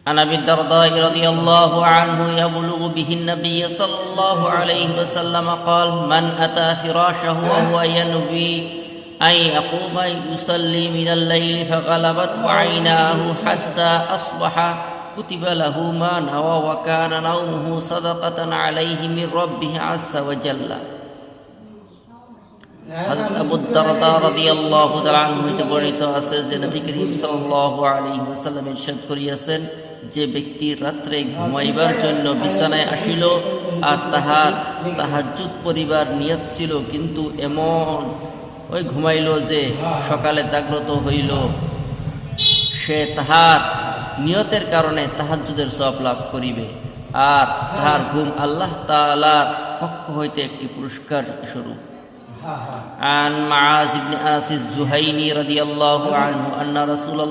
عن أبي الدرداء رضي الله عنه يبلغ به النبي صلى الله عليه وسلم قال من أتى فراشه وهو ينوي أن يقوم يصلي من الليل فغلبته عيناه حتى أصبح كتب له ما نوى وكان نومه صدقة عليه من ربه عز وجل. হযরত আবু দারদা রাদিয়াল্লাহু তাআলা আনহু হতে বর্ণিত আছে যে নবী করিম সাল্লাল্লাহু আলাইহি ওয়াসাল্লাম ইরশাদ করিয়াছেন, যে ব্যক্তি রাত্রে ঘুমাইবার জন্য বিছানায় আসিল আর তাহার তাহাজ্জুদ পড়িবার নিয়ত ছিল, কিন্তু এমন ওই ঘুমাইল যে সকালে জাগ্রত হইল, সে তাহার নিয়তের কারণে তাহাজ্জুদের সওয়াব লাভ করিবে, আর তাহার ঘুম আল্লাহ তাআলার পক্ষ হইতে একটি পুরস্কার স্বরূপ। عن معاذ بن أنس الزهيني رضي الله عنه أن رسول الله